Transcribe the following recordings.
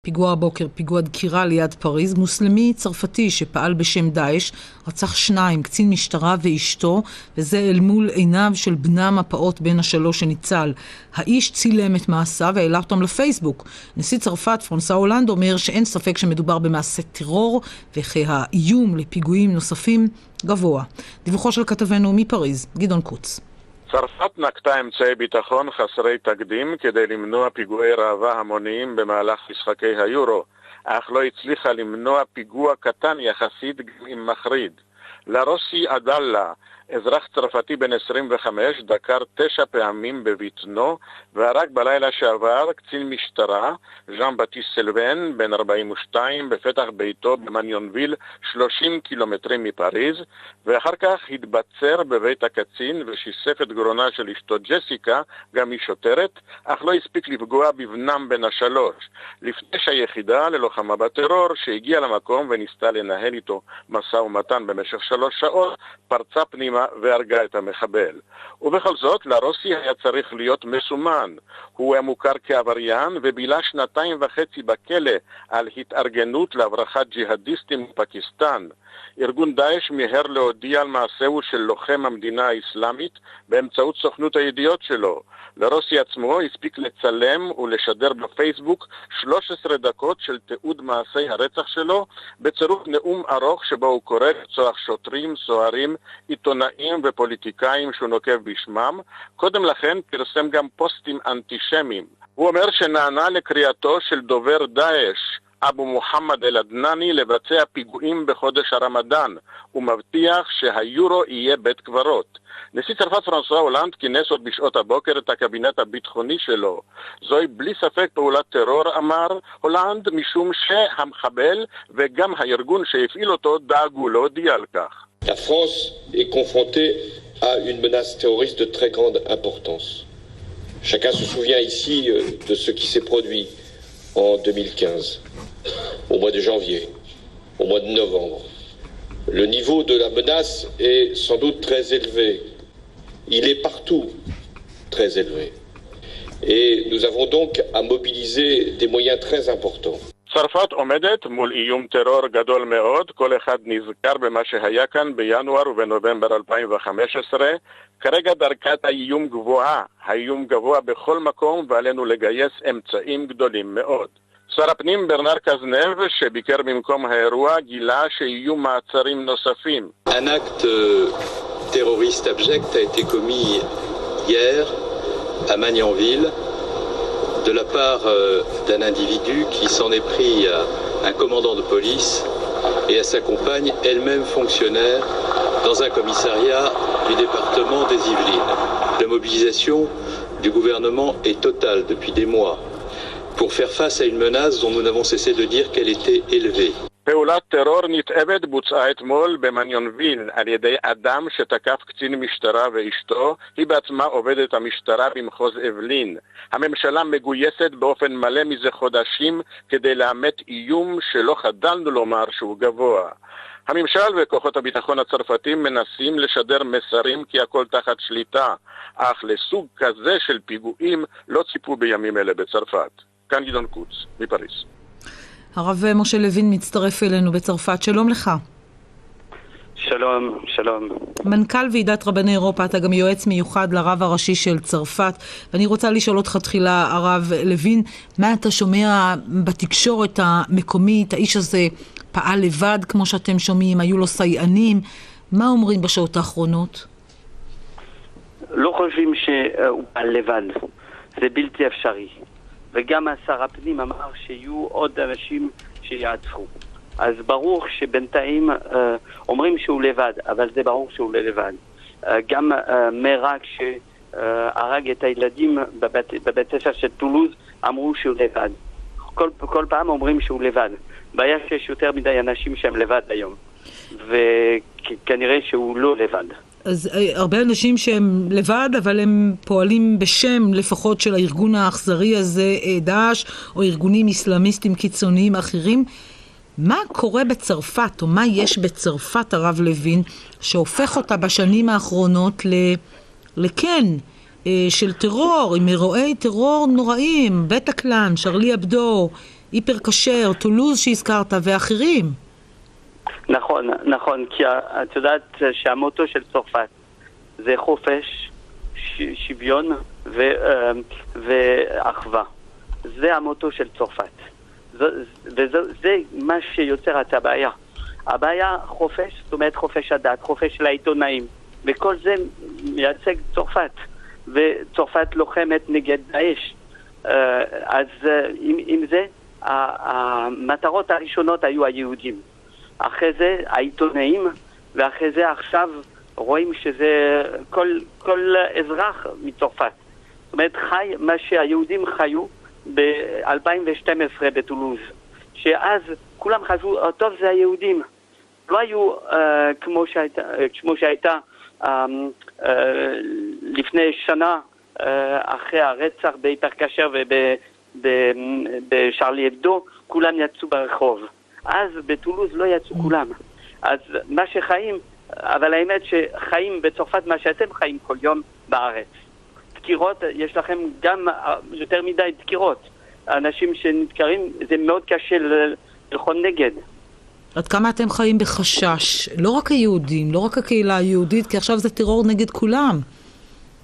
פיגוע הבוקר, פיגוע דקירה ליד פריז, מוסלמי צרפתי שפעל בשם דאעש, רצח 2, קצין משטרה ואשתו, וזה אל מול עיניו של בנם הפעוט בן השלוש שניצל. האיש צילם את מעשיו והעלה אותם לפייסבוק. נשיא צרפת פרנסואה הולנד אומר שאין ספק שמדובר במעשה טרור, וכי האיום לפיגועים נוספים גבוה. דיווחו של כתבנו מפריז, גדעון קוץ. צרפת נקטה אמצעי ביטחון חסרי תקדים כדי למנוע פיגועי ראווה המוניים במהלך משחקי היורו, אך לא הצליחה למנוע פיגוע קטן יחסית גם אם מחריד. לרוסי אדאלה, אזרח צרפתי בן 25, דקר 9 פעמים בביתנו, והרג בלילה שעבר קצין משטרה, ז'אן בטיסט סלוון, בן 42, בפתח ביתו במניונוויל, 30 קילומטרים מפריז, ואחר כך התבצר בבית הקצין ושיסף את גרונה של אשתו ג'סיקה, גם היא שוטרת, אך לא הספיק לפגוע בבנם בן השלוש. לפני שהיחידה ללוחמה בטרור, שהגיעה למקום וניסתה לנהל איתו משא ומתן במשך 3 שעות, פרצה פנימה והרגה את המחבל. ובכל זאת, לרוסי היה צריך להיות מסומן. הוא היה מוכר כעבריין ובילה 2.5 בכלא על התארגנות להברחת ג'יהאדיסטים מפקיסטן. ארגון דאעש מיהר להודיע על מעשהו של לוחם המדינה האסלאמית באמצעות סוכנות הידיעות שלו. לרוסי עצמו הספיק לצלם ולשדר בפייסבוק 13 דקות של תיעוד מעשי הרצח שלו, בצירוף נאום ארוך שבו הוא קורא לרצוח שוטרים, סוהרים, עיתונאים ופוליטיקאים שהוא נוקב בשמם. קודם לכן פרסם גם פוסטים אנטישמיים. הוא אומר שנענה לקריאתו של דובר דאעש, אבו מוחמד אל-עדנאני, לבצע פיגועים בחודש הרמדאן, ומבטיח שהיורו יהיה בית קברות. נשיא צרפת פרנסואה הולנד כינס עוד בשעות הבוקר את הקבינט הביטחוני שלו. זוהי בלי ספק פעולת טרור, אמר הולנד, משום שהמחבל וגם הארגון שהפעיל אותו דאגו להודיע על כך. La France est confrontée à une menace terroriste de très grande importance. Chacun se souvient ici de ce qui s'est produit en 2015, au mois de janvier, au mois de novembre. Le niveau de la menace est sans doute très élevé. Il est partout très élevé. Et nous avons donc à mobiliser des moyens très importants. צרפת עומדת מול איום טרור גדול מאוד, כל אחד נזכר במה שהיה כאן בינואר ובנובמבר 2015. כרגע דרגת האיום גבוהה, האיום גבוה בכל מקום ועלינו לגייס אמצעים גדולים מאוד. שר הפנים ברנר קזנב, שביקר במקום האירוע, גילה שיהיו מעצרים נוספים. Un acte terroriste abject a été commis hier à Magnanville de la part d'un individu qui s'en est pris à un commandant de police et à sa compagne, elle-même fonctionnaire, dans un commissariat du département des Yvelines. La mobilisation du gouvernement est totale depuis des mois pour faire face à une menace dont nous n'avons cessé de dire qu'elle était élevée. פעולת טרור נתעבת בוצעה אתמול במניונוויל על ידי אדם שתקף קצין משטרה ואשתו. היא בעצמה עובדת המשטרה במחוז אבלין. הממשלה מגויסת באופן מלא מזה חודשים כדי לאמת איום שלא חדלנו לומר שהוא גבוה. הממשל וכוחות הביטחון הצרפתים מנסים לשדר מסרים כי הכל תחת שליטה, אך לסוג כזה של פיגועים לא ציפו בימים אלה בצרפת. כאן גדעון קוץ, מפריז. הרב משה לוין מצטרף אלינו בצרפת. שלום לך. שלום, שלום. מנכ"ל ועידת רבני אירופה, אתה גם יועץ מיוחד לרב הראשי של צרפת, ואני רוצה לשאול אותך תחילה, הרב לוין, מה אתה שומע בתקשורת המקומית? האיש הזה פעל לבד, כמו שאתם שומעים, היו לו סייענים, מה אומרים בשעות האחרונות? לא חושבים שהוא פעל לבד, זה בלתי אפשרי. וגם שר הפנים אמר שיהיו עוד אנשים שיעצרו. אז ברור שבינתיים אומרים שהוא לבד, אבל זה ברור שהוא לא לבד. גם מרק שהרג את הילדים בבית ספר של טולוז אמרו שהוא לבד. כל פעם אומרים שהוא לבד. בעיה שיש יותר מדי אנשים שהם לבד היום. וכנראה שהוא לא לבד. אז הרבה אנשים שהם לבד, אבל הם פועלים בשם לפחות של הארגון האכזרי הזה, דאעש, או ארגונים אסלאמיסטים קיצוניים אחרים. מה קורה בצרפת, או מה יש בצרפת, הרב לוין, שהופך אותה בשנים האחרונות לכן של טרור, עם אירועי טרור נוראים, בטקלן, שרלי אבדו, היפר כשר, טולוז שהזכרת ואחרים. נכון, כי את יודעת שהמוטו של צרפת זה חופש, שוויון ואחווה. זה המוטו של צרפת. וזה מה שיוצר את הבעיה. הבעיה חופש, זאת אומרת חופש הדת, חופש של העיתונאים, וכל זה מייצג צרפת. וצרפת לוחמת נגד דאעש. אז עם זה, המטרות הראשונות היו היהודים. אחרי זה העיתונאים, ואחרי זה עכשיו רואים שזה כל אזרח מצרפת. זאת אומרת, חי מה שהיהודים חיו ב-2012 בטולוז. שאז כולם חשבו, טוב, זה היהודים. לא היו כמו שהייתה לפני שנה אחרי הרצח בהיפר כשר ובשרלי אבדו, כולם יצאו ברחוב. אז בטולוז לא יצאו כולם. אז מה שחיים, אבל האמת שחיים בצרפת מה שאתם חיים כל יום בארץ. דקירות, יש לכם גם יותר מדי דקירות. אנשים שנדקרים, זה מאוד קשה ללחון נגד. עד כמה אתם חיים בחשש? לא רק היהודים, לא רק הקהילה היהודית, כי עכשיו זה טרור נגד כולם.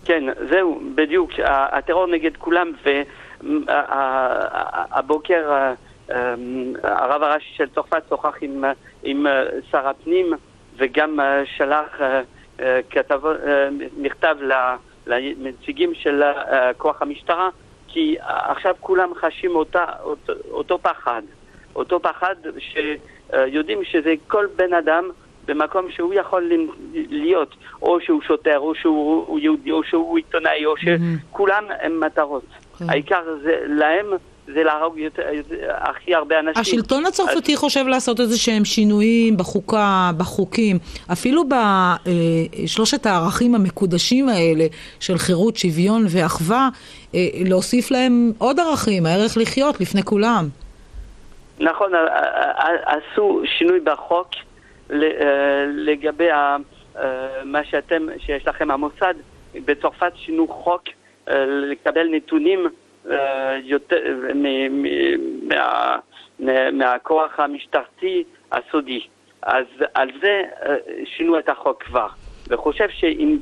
כן, זהו, בדיוק. הטרור נגד כולם, והבוקר הרב הראשי של צרפת שוחח עם שר הפנים, וגם שלח מכתב לנציגים של כוח המשטרה, כי עכשיו כולם חשים אותו פחד. אותו פחד שיודעים שזה כל בן אדם במקום שהוא יכול להיות, או שהוא שוטר, או שהוא יהודי, או שהוא עיתונאי, או שכולם הם מטרות. העיקר להם זה להרוג הכי הרבה אנשים. השלטון הצרפתי חושב לעשות איזה שהם שינויים בחוקה, בחוקים, אפילו בשלושת הערכים המקודשים האלה של חירות, שוויון ואחווה, להוסיף להם עוד ערכים, הערך לחיות לפני כולם. נכון, עשו שינוי בחוק לגבי מה שיש לכם המוסד. בצרפת שינו חוק לקבל נתונים יותר מהכוח המשטרתי הסודי. אז על זה שינו את החוק כבר. וחושב שאם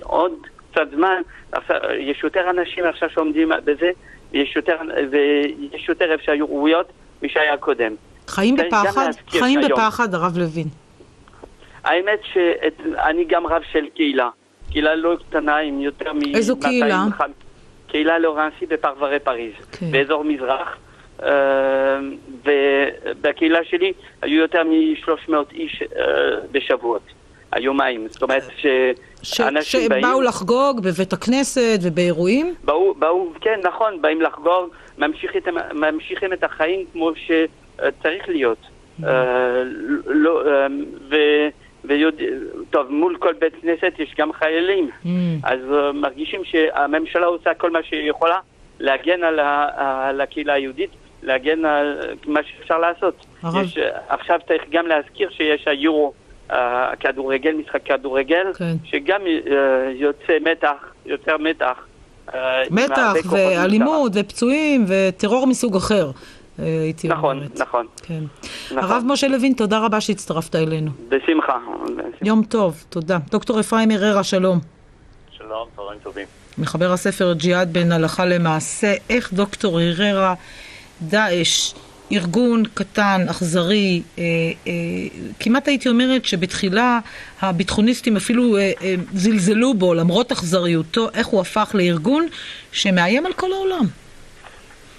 עוד קצת זמן, יש יותר אנשים עכשיו שעומדים בזה, ויש יותר אפשרויות משהיה קודם. חיים בפחד? חיים בפחד, הרב לוין. האמת שאני גם רב של קהילה לא קטנה עם יותר מ... איזו קהילה? קהילה לורנסי בפרברי פריז, באזור מזרח, ובקהילה שלי היו יותר מ-300 איש בשבועות, היומיים. זאת אומרת שאנשים באים... שבאו לחגוג בבית הכנסת ובאירועים? באו, כן, נכון, באים לחגוג, ממשיכים את החיים כמו שצריך להיות. טוב, מול כל בית כנסת יש גם חיילים, אז מרגישים שהממשלה עושה כל מה שהיא יכולה להגן על הקהילה היהודית, להגן על מה שאפשר לעשות. עכשיו צריך גם להזכיר שיש היורו, הכדורגל, משחק כדורגל, שגם יוצא יותר מתח. מתח ואלימות ופצועים וטרור מסוג אחר. נכון. כן. הרב משה לוין, תודה רבה שהצטרפת אלינו. בשמחה. יום טוב, תודה. דוקטור אפרים הררה, שלום. שלום, צהריים טובים. מחבר הספר ג'יהאד בין הלכה למעשה, איך דוקטור הררה, דאעש, ארגון קטן, אכזרי, כמעט הייתי אומרת שבתחילה הביטחוניסטים אפילו זלזלו בו, למרות אכזריותו, איך הוא הפך לארגון שמאיים על כל העולם.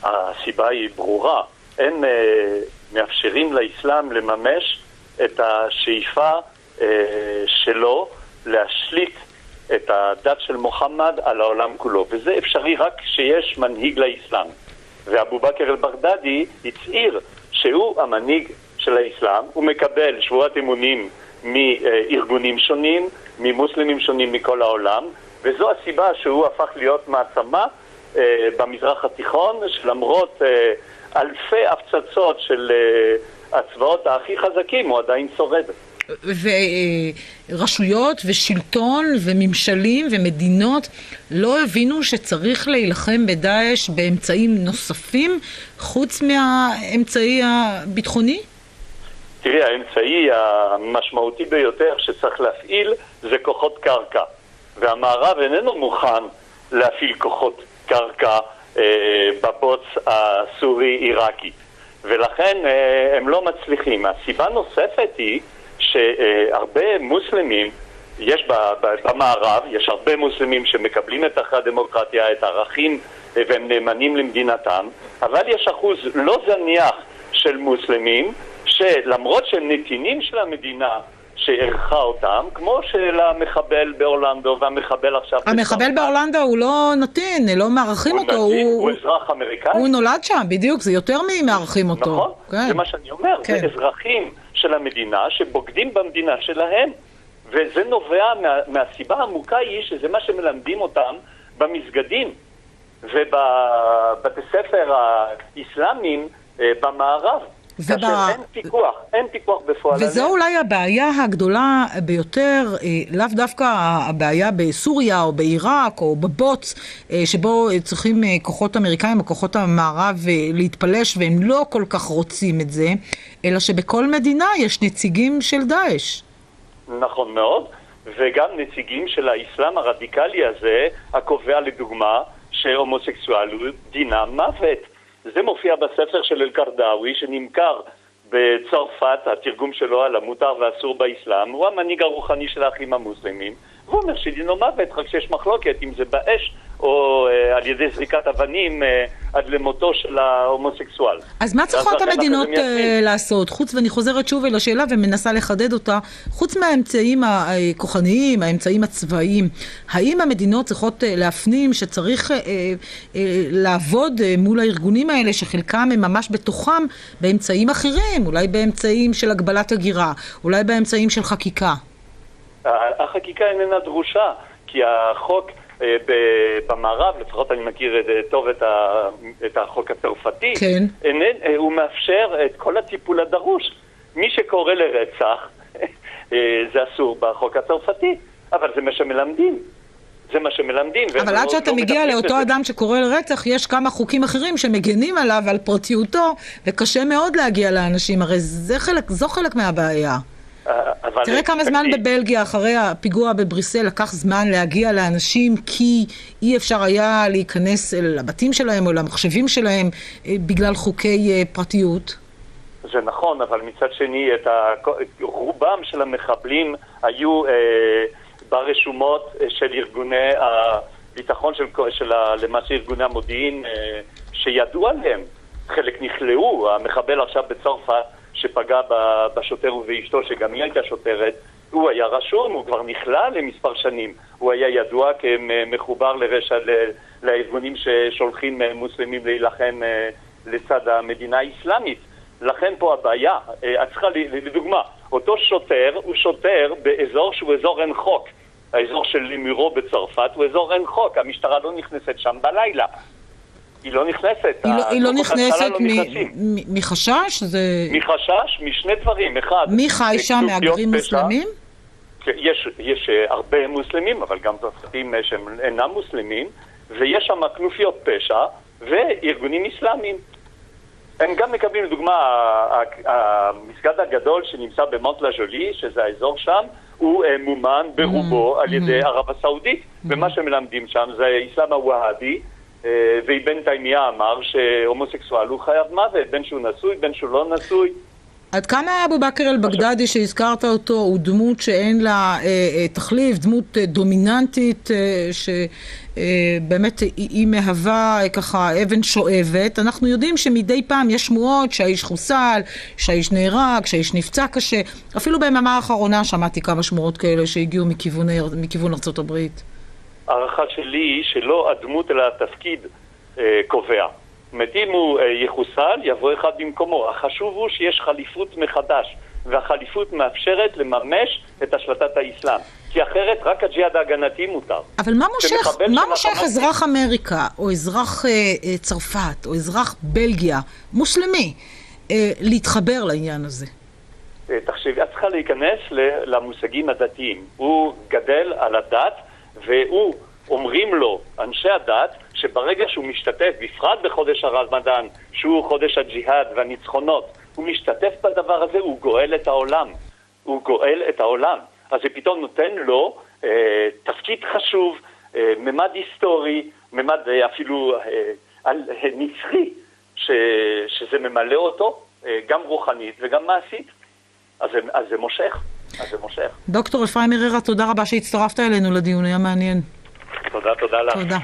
הסיבה היא ברורה, אין מאפשרים לאסלאם לממש את השאיפה שלו להשליט את הדת של מוחמד על העולם כולו, וזה אפשרי רק כשיש מנהיג לאסלאם. ואבו בכר אל-בגדדי הצהיר שהוא המנהיג של האסלאם, הוא מקבל שבועת אמונים מארגונים שונים, ממוסלמים שונים מכל העולם, וזו הסיבה שהוא הפך להיות מעצמה במזרח התיכון, שלמרות אלפי הפצצות של הצבאות הכי חזקים, הוא עדיין שורד. ורשויות ושלטון וממשלים ומדינות לא הבינו שצריך להילחם בדאעש באמצעים נוספים חוץ מהאמצעי הביטחוני? תראי, האמצעי המשמעותי ביותר שצריך להפעיל זה כוחות קרקע, והמערב איננו מוכן להפעיל כוחות קרקע בבוץ הסורי-עיראקי, ולכן הם לא מצליחים. הסיבה נוספת היא שהרבה מוסלמים, יש במערב, יש הרבה מוסלמים שמקבלים את הדמוקרטיה, את הערכים, והם נאמנים למדינתם, אבל יש אחוז לא זניח של מוסלמים שלמרות שהם נתינים של המדינה שערכה אותם, כמו של המחבל באורלנדו והמחבל עכשיו... המחבל באורלנדו הוא לא נתין, לא מערכים אותו. הוא אזרח אמריקאי. הוא נולד שם, בדיוק, זה יותר ממערכים אותו. נכון, כן. זה מה שאני אומר. כן. זה אזרחים של המדינה שבוגדים במדינה שלהם, וזה נובע מהסיבה העמוקה היא שזה מה שמלמדים אותם במסגדים ובבתי ספר האסלאמיים במערב. אין פיקוח בפועל. וזו אולי הבעיה הגדולה ביותר, לאו דווקא הבעיה בסוריה או בעיראק או בבוץ, שבו צריכים כוחות אמריקאים או כוחות המערב להתפלש והם לא כל כך רוצים את זה, אלא שבכל מדינה יש נציגים של דאעש. נכון מאוד, וגם נציגים של האסלאם הרדיקלי הזה, הקובע לדוגמה שהומוסקסואליות דינה מוות. זה מופיע בספר של אל-קרדאווי שנמכר בצרפת, התרגום שלו על המותר והאסור באסלאם. הוא המנהיג הרוחני של האחים המוסלמים, והוא אומר שדינו מוות, רק שיש מחלוקת אם זה באש או על ידי זריקת אבנים עד למותו של ההומוסקסואל. אז מה צריכות המדינות לעשות? חוץ, ואני חוזרת שוב אל השאלה ומנסה לחדד אותה, חוץ מהאמצעים הכוחניים, האמצעים הצבאיים, האם המדינות צריכות להפנים שצריך לעבוד מול הארגונים האלה שחלקם הם ממש בתוכם באמצעים אחרים, אולי באמצעים של הגבלת הגירה, אולי באמצעים של חקיקה? החקיקה איננה דרושה, כי החוק במערב, לפחות אני מכיר טוב את החוק הצרפתי, כן. הוא מאפשר את כל הטיפול הדרוש. מי שקורא לרצח, זה אסור בחוק הצרפתי, אבל זה מה שמלמדים. זה מה שמלמדים. אבל עד שאתה מגיע לאותו אדם שקורא לרצח, יש כמה חוקים אחרים שמגנים עליו, על פרטיותו, וקשה מאוד להגיע לאנשים. הרי זו חלק מהבעיה. תראה כמה זמן בבלגיה אחרי הפיגוע בבריסל לקח זמן להגיע לאנשים כי אי אפשר היה להיכנס לבתים שלהם או למחשבים שלהם בגלל חוקי פרטיות. זה נכון, אבל מצד שני רובם של המחבלים היו ברשומות של ארגוני הביטחון של למעשה ארגוני המודיעין שידעו עליהם. חלק נכלאו, המחבל עכשיו בצרפת שפגע בשוטר ובאשתו, שגם היא הייתה שוטרת, הוא היה רשום, הוא כבר נכלל למספר שנים. הוא היה ידוע כמחובר לרשע לארגונים ששולחים מוסלמים להילחם לצד המדינה האסלאמית. לכן פה הבעיה, לדוגמה, אותו שוטר הוא שוטר באזור שהוא אזור אין חוק. האזור של לימורו בצרפת הוא אזור אין חוק, המשטרה לא נכנסת שם בלילה. היא לא נכנסת. היא לא נכנסת מחשש? מחשש, משני דברים. אחד, מי חי שם, מהגרים מוסלמים? יש הרבה מוסלמים, אבל גם צרפתים שהם אינם מוסלמים, ויש שם כנופיות פשע וארגונים אסלאמיים. הם גם מקבלים, לדוגמה, המסגד הגדול שנמצא במונט לג'ולי, שזה האזור שם, הוא מומן ברובו על ידי ערב הסעודית, ומה שמלמדים שם זה האסלאם הווהאבי, ואבן תימיה אמר שהומוסקסואל הוא חייב מוות, בין שהוא נשוי, בין שהוא לא נשוי. עד כמה אבו בכר אל-בגדדי שהזכרת אותו הוא דמות שאין לה תחליף, דמות דומיננטית שבאמת היא מהווה ככה אבן שואבת. אנחנו יודעים שמדי פעם יש שמועות שהאיש חוסל, שהאיש נהרג, שהאיש נפצע קשה. אפילו ביממה האחרונה שמעתי כמה שמועות כאלה שהגיעו מכיוון ארצות הברית. הערכה שלי היא שלא הדמות אלא התפקיד קובע. אם הוא יחוסל, יבוא אחד במקומו. החשוב הוא שיש חליפות מחדש, והחליפות מאפשרת לממש את השלטת האסלאם. כי אחרת רק הג'יהאד ההגנתי מותר. אבל מה מושך אזרח אמריקה, או אזרח צרפת, או אזרח בלגיה, מוסלמי, להתחבר לעניין הזה? תחשבי, את צריכה להיכנס למושגים הדתיים. הוא גדל על הדת, והוא, אומרים לו, אנשי הדת, שברגע שהוא משתתף, בפרט בחודש הרמדאן, שהוא חודש הג'יהאד והניצחונות, הוא משתתף בדבר הזה, הוא גואל את העולם. הוא גואל את העולם. אז זה פתאום נותן לו תפקיד חשוב, ממד היסטורי, ממד אפילו נצחי, שזה ממלא אותו, גם רוחנית וגם מעשית. אז זה מושך. דוקטור אפרים הררה, תודה רבה שהצטרפת אלינו לדיון, היה מעניין. תודה לך. תודה.